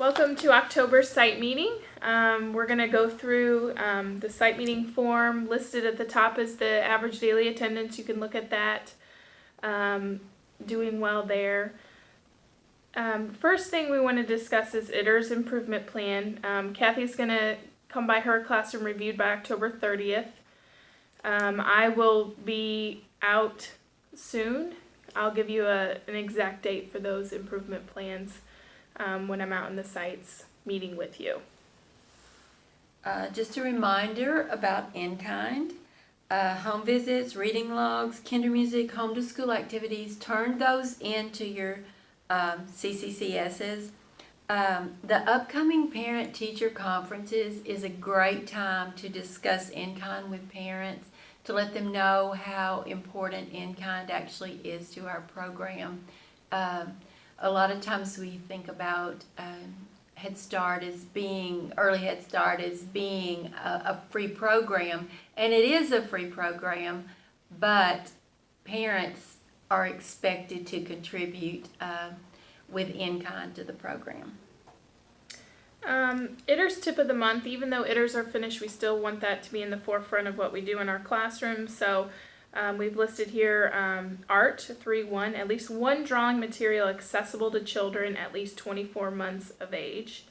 Welcome to October's site meeting. We're going to go through the site meeting form. Listed at the top is the average daily attendance. You can look at that. Doing well there. First thing we want to discuss is ITER's improvement plan. Kathy's going to come by her classroom reviewed by October 30th. I will be out soon. I'll give you an exact date for those improvement plans when I'm out in the sites meeting with you. Just a reminder about in-kind, home visits, reading logs, kinder music, home to school activities. Turn those into your CCCSs. The upcoming parent-teacher conferences is a great time to discuss in-kind with parents, to let them know how important in-kind actually is to our program. A lot of times we think about Head Start as being, early Head Start as being a free program, and it is a free program, but parents are expected to contribute with in-kind to the program. ITER's tip of the month. Even though ITERs are finished, we still want that to be in the forefront of what we do in our classrooms. So we've listed here art 3.1, at least one drawing material accessible to children at least 24 months of age.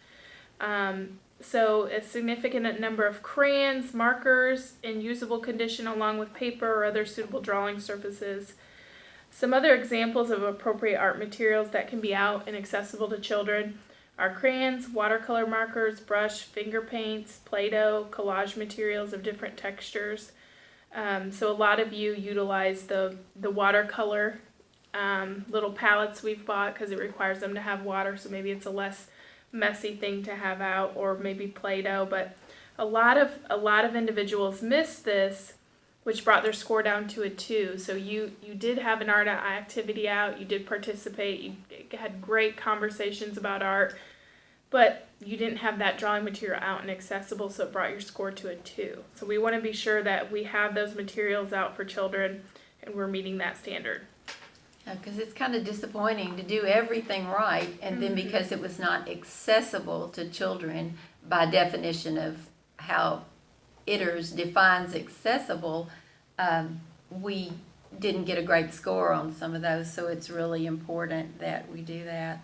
So a significant number of crayons, markers in usable condition along with paper or other suitable drawing surfaces. Some other examples of appropriate art materials that can be out and accessible to children are crayons, watercolor markers, brush, finger paints, Play-Doh, collage materials of different textures. So a lot of you utilize the watercolor little palettes we've bought because it requires them to have water, so maybe it's a less messy thing to have out, or maybe Play-Doh. But a lot of individuals missed this, which brought their score down to a 2. So you did have an art activity out, you did participate, you had great conversations about art, but you didn't have that drawing material out and accessible, so it brought your score to a 2. So we want to be sure that we have those materials out for children and we're meeting that standard. Because it's kind of disappointing to do everything right, and then because it was not accessible to children by definition of how ITERS defines accessible, we didn't get a great score on some of those, so it's really important that we do that.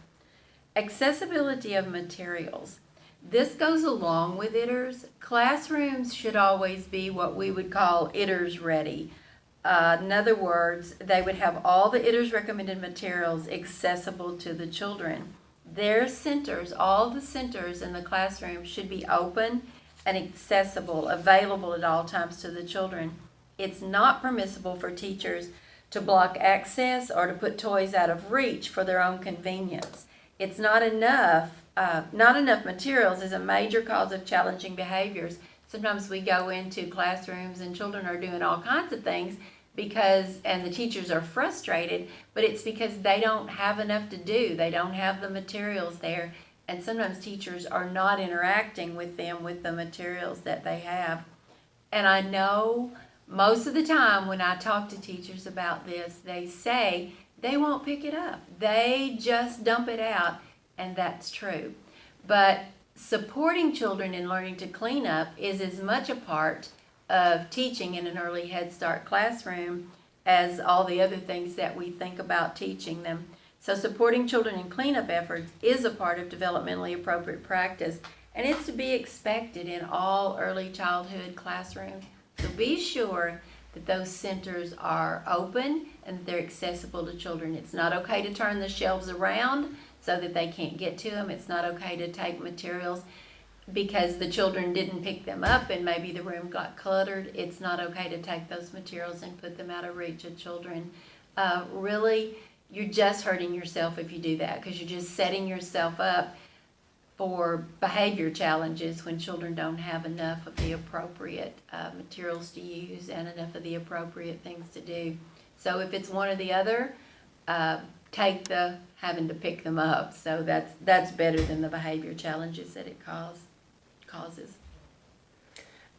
Accessibility of materials. This goes along with ITERS. Classrooms should always be what we would call ITERS ready. In other words, they would have all the ITERS recommended materials accessible to the children. Their centers, all the centers in the classroom should be open and accessible, available at all times to the children. It's not permissible for teachers to block access or to put toys out of reach for their own convenience. It's not enough materials is a major cause of challenging behaviors. Sometimes we go into classrooms and children are doing all kinds of things and the teachers are frustrated, but it's because they don't have enough to do. They don't have the materials there, and sometimes teachers are not interacting with them with the materials that they have. And I know most of the time when I talk to teachers about this, they say they won't pick it up. They just dump it out, and that's true. But supporting children in learning to clean up is as much a part of teaching in an early Head Start classroom as all the other things that we think about teaching them. So supporting children in cleanup efforts is a part of developmentally appropriate practice, and it's to be expected in all early childhood classrooms. So be sure that those centers are open and they're accessible to children. It's not okay to turn the shelves around so that they can't get to them. It's not okay to take materials because the children didn't pick them up and maybe the room got cluttered. It's not okay to take those materials and put them out of reach of children. Really, you're just hurting yourself if you do that, because you're just setting yourself up for behavior challenges when children don't have enough of the appropriate materials to use and enough of the appropriate things to do. So if it's one or the other, take the having to pick them up. So that's better than the behavior challenges that it causes.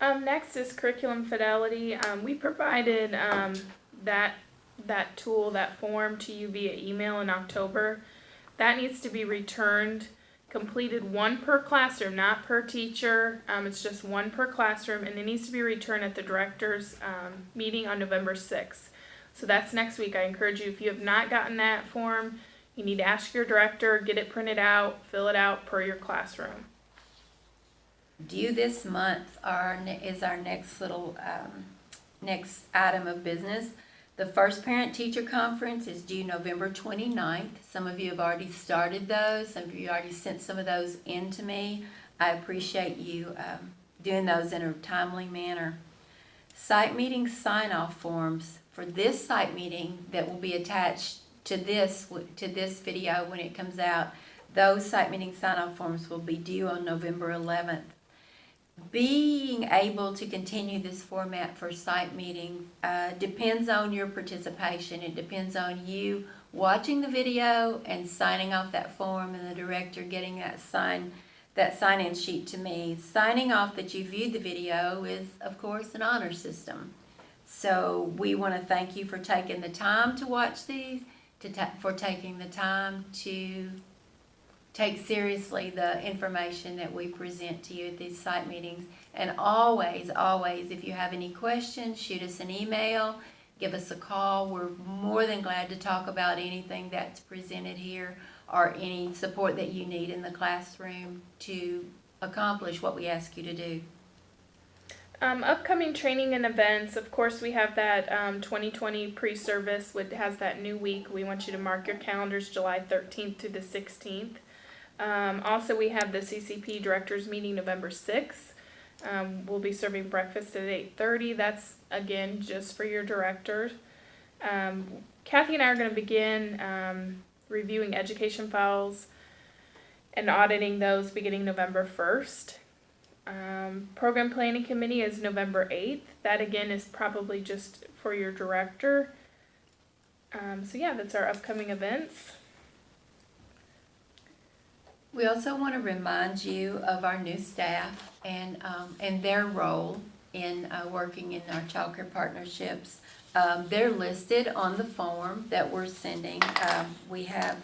Next is curriculum fidelity. We provided that tool, that form to you via email in October. That needs to be returned completed one per classroom, not per teacher. It's just one per classroom, and it needs to be returned at the director's meeting on November 6th. So that's next week. I encourage you, if you have not gotten that form, you need to ask your director, get it printed out, fill it out per your classroom. Due this month is our next little next item of business. The first parent-teacher conference is due November 29th. Some of you have already started those. Some of you already sent some of those in to me. I appreciate you doing those in a timely manner. Site meeting sign-off forms for this site meeting that will be attached to this video when it comes out. Those site meeting sign-off forms will be due on November 11th. Being able to continue this format for site meetings depends on your participation. It depends on you watching the video and signing off that form, and the director getting that sign-in sheet to me. Signing off that you viewed the video is, of course, an honor system. So we want to thank you for taking the time to watch these, for taking the time to take seriously the information that we present to you at these site meetings. And always, if you have any questions, shoot us an email, give us a call. We're more than glad to talk about anything that's presented here or any support that you need in the classroom to accomplish what we ask you to do. Upcoming training and events, of course, we have that 2020 pre-service, which has that new week. We want you to mark your calendars July 13th to the 16th. Also, we have the CCP directors meeting November 6th. We'll be serving breakfast at 8:30. That's, again, just for your directors. Kathy and I are going to begin reviewing education files and auditing those beginning November 1st. Program planning committee is November 8th. That, again, is probably just for your director. So, yeah, that's our upcoming events. We also want to remind you of our new staff and their role in working in our child care partnerships. They're listed on the form that we're sending. We have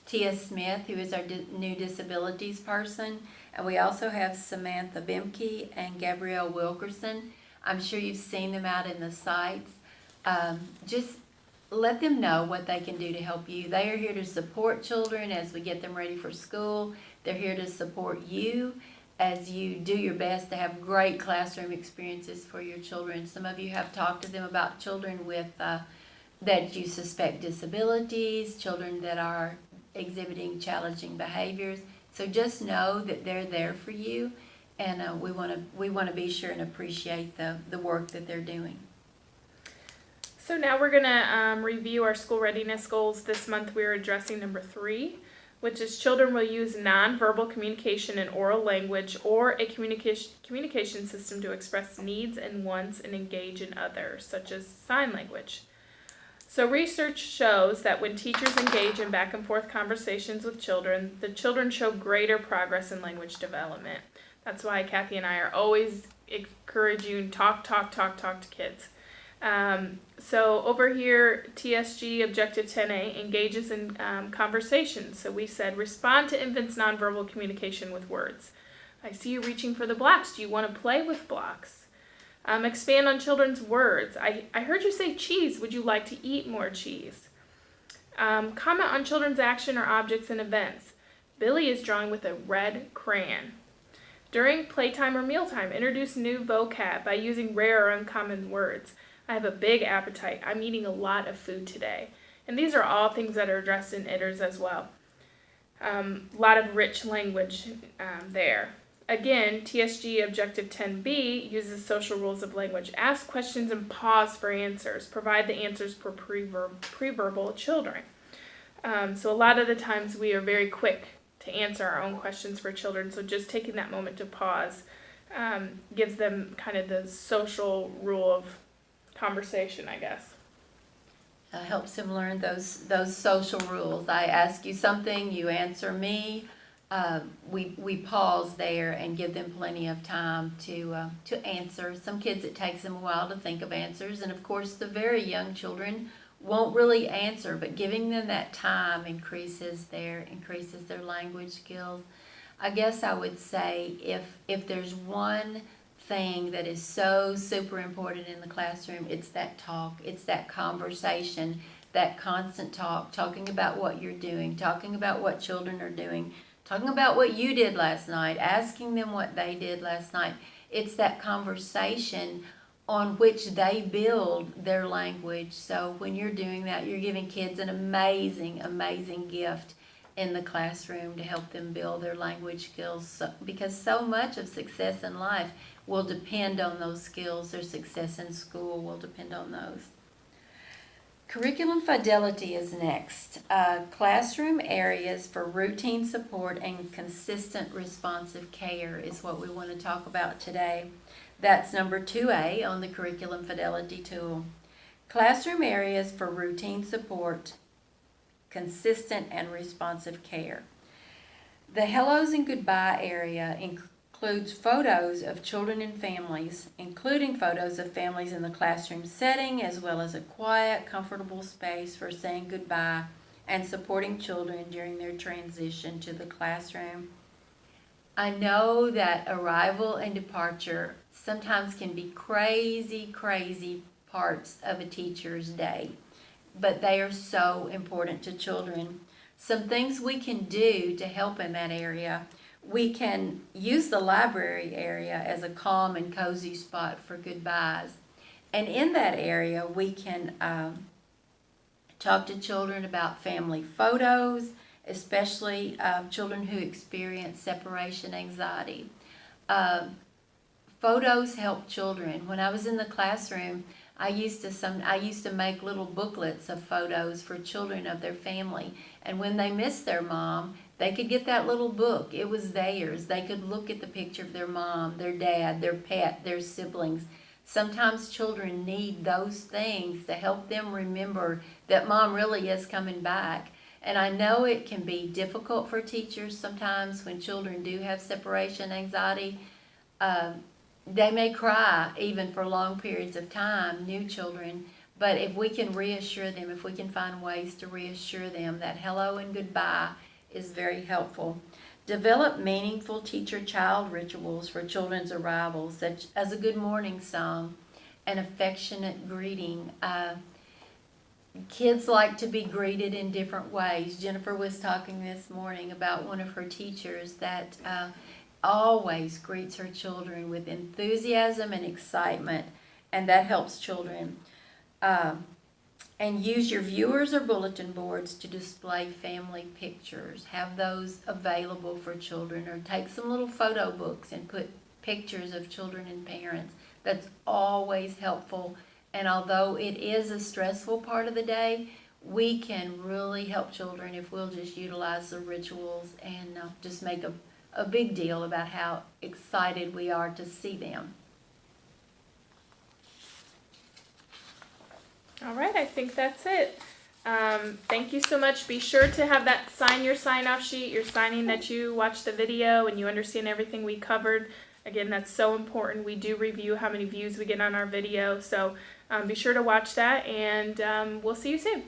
Tia Smith, who is our new disabilities person, and we also have Samantha Bimke and Gabrielle Wilkerson. I'm sure you've seen them out in the sites. Just let them know what they can do to help you. They are here to support children as we get them ready for school. They're here to support you as you do your best to have great classroom experiences for your children. Some of you have talked to them about children with that you suspect disabilities, children that are exhibiting challenging behaviors. So just know that they're there for you, and we want to be sure and appreciate the work that they're doing. So now we're going to review our school readiness goals. This month we're addressing number 3, which is children will use nonverbal communication and oral language or a communication system to express needs and wants and engage in others, such as sign language. So research shows that when teachers engage in back and forth conversations with children, the children show greater progress in language development. That's why Kathy and I are always encouraging talk to kids. So over here, TSG Objective 10A engages in conversations. So we said, respond to infants' nonverbal communication with words. I see you reaching for the blocks. Do you want to play with blocks? Expand on children's words. I heard you say cheese. Would you like to eat more cheese? Comment on children's action or objects and events. Billy is drawing with a red crayon. During playtime or mealtime, introduce new vocab by using rare or uncommon words. I have a big appetite. I'm eating a lot of food today. And these are all things that are addressed in ITERS as well. A lot of rich language there. Again, TSG Objective 10B uses social rules of language. Ask questions and pause for answers. Provide the answers for pre-verbal children. So a lot of the times we are very quick to answer our own questions for children. So just taking that moment to pause gives them kind of the social rule of conversation, I guess. Helps them learn those social rules. I ask you something, you answer me. We pause there and give them plenty of time to answer. Some kids, it takes them a while to think of answers, and of course the very young children won't really answer, but giving them that time increases their language skills. I guess I would say if there's one thing that is so super important in the classroom, it's that talk, it's that conversation, that constant talk, talking about what you're doing, talking about what children are doing, talking about what you did last night, asking them what they did last night. It's that conversation on which they build their language. So when you're doing that, you're giving kids an amazing, amazing gift in the classroom to help them build their language skills, because so much of success in life will depend on those skills. Their success in school will depend on those. Curriculum fidelity is next. Classroom areas for routine support and consistent responsive care is what we want to talk about today. That's number 2A on the curriculum fidelity tool. Classroom areas for routine support, consistent and responsive care. The hellos and goodbye area includes photos of children and families, including photos of families in the classroom setting, as well as a quiet, comfortable space for saying goodbye and supporting children during their transition to the classroom. I know that arrival and departure sometimes can be crazy, crazy parts of a teacher's day, but they are so important to children. Some things we can do to help in that area. We can use the library area as a calm and cozy spot for goodbyes. And in that area, we can talk to children about family photos, especially children who experience separation anxiety. Photos help children. When I was in the classroom, I used to make little booklets of photos for children of their family. And when they missed their mom, they could get that little book. It was theirs. They could look at the picture of their mom, their dad, their pet, their siblings. Sometimes children need those things to help them remember that mom really is coming back. And I know it can be difficult for teachers sometimes when children do have separation anxiety. They may cry even for long periods of time, new children, but if we can reassure them, if we can find ways to reassure them, that hello and goodbye is very helpful. Develop meaningful teacher-child rituals for children's arrivals, such as a good morning song, an affectionate greeting. Kids like to be greeted in different ways. Jennifer was talking this morning about one of her teachers that always greets her children with enthusiasm and excitement, and that helps children. And use your viewers or bulletin boards to display family pictures. Have those available for children, or take some little photo books and put pictures of children and parents. That's always helpful. And although it is a stressful part of the day, we can really help children if we'll just utilize the rituals and just make a big deal about how excited we are to see them. All right, I think that's it. Thank you so much. Be sure to have that sign your sign-off sheet. You're signing that you watched the video and you understand everything we covered. Again, that's so important. We do review how many views we get on our video, so be sure to watch that, and we'll see you soon.